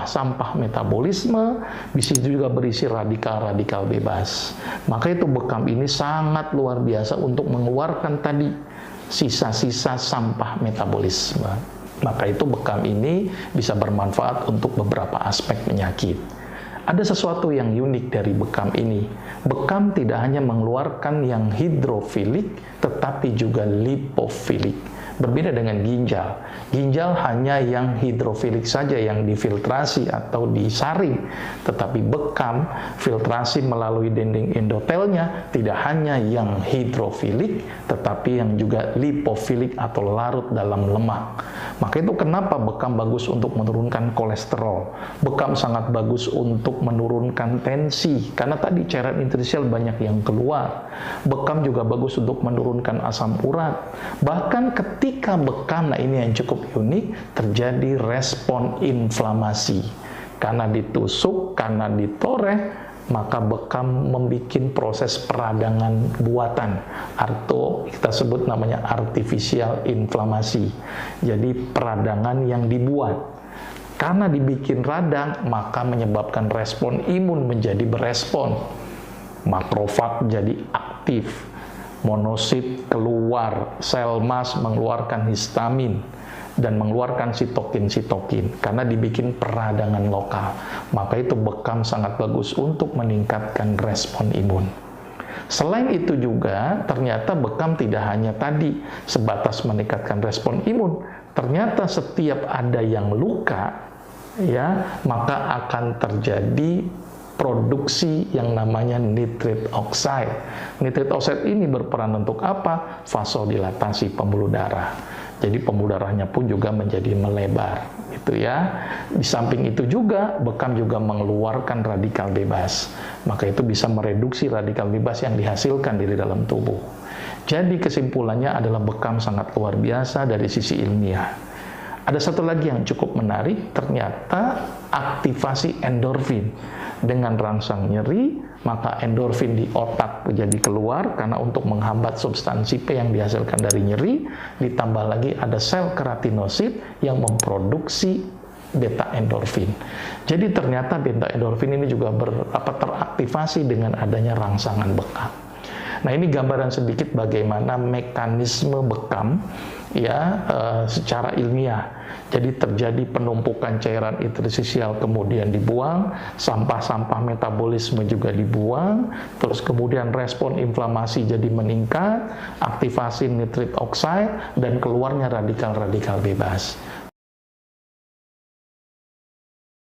sampah metabolisme, bisa juga berisi radikal-radikal bebas. Maka itu bekam ini sangat luar biasa untuk mengeluarkan tadi sisa-sisa sampah metabolisme. Maka itu bekam ini bisa bermanfaat untuk beberapa aspek penyakit. Ada sesuatu yang unik dari bekam ini. Bekam tidak hanya mengeluarkan yang hidrofilik, tetapi juga lipofilik. Berbeda dengan ginjal. Ginjal hanya yang hidrofilik saja yang difiltrasi atau disaring. Tetapi bekam, filtrasi melalui dinding endotelnya tidak hanya yang hidrofilik, tetapi yang juga lipofilik atau larut dalam lemak. Maka itu kenapa bekam bagus untuk menurunkan kolesterol. Bekam sangat bagus untuk menurunkan tensi, karena tadi cairan interstisial banyak yang keluar. Bekam juga bagus untuk menurunkan asam urat. Bahkan ketika bekam, nah ini yang cukup unik, terjadi respon inflamasi. Karena ditusuk, karena ditoreh, maka bekam membuat proses peradangan buatan, atau kita sebut namanya artificial inflamasi. Jadi peradangan yang dibuat. Karena dibikin radang, maka menyebabkan respon imun menjadi berespon. Makrofag jadi aktif, monosit keluar, sel mas mengeluarkan histamin, dan mengeluarkan sitokin-sitokin karena dibikin peradangan lokal. Maka itu bekam sangat bagus untuk meningkatkan respon imun. Selain itu juga, ternyata bekam tidak hanya tadi sebatas meningkatkan respon imun. Ternyata setiap ada yang luka, ya, maka akan terjadi produksi yang namanya nitrit oxide. Nitrit oxide ini berperan untuk apa? Vasodilatasi pembuluh darah. Jadi pembuluh darahnya pun juga menjadi melebar, gitu ya. Di samping itu juga bekam juga mengeluarkan radikal bebas. Maka itu bisa mereduksi radikal bebas yang dihasilkan dari dalam tubuh. Jadi kesimpulannya adalah bekam sangat luar biasa dari sisi ilmiah. Ada satu lagi yang cukup menarik, ternyata aktivasi endorfin. Dengan rangsang nyeri, maka endorfin di otak menjadi keluar karena untuk menghambat substansi P yang dihasilkan dari nyeri, ditambah lagi ada sel keratinosit yang memproduksi beta endorfin. Jadi ternyata beta endorfin ini juga teraktivasi dengan adanya rangsangan bekam. Nah, ini gambaran sedikit bagaimana mekanisme bekam ya secara ilmiah. Jadi terjadi penumpukan cairan interstisial kemudian dibuang, sampah-sampah metabolisme juga dibuang, terus kemudian respon inflamasi jadi meningkat, aktivasi nitrit oxide, dan keluarnya radikal-radikal bebas.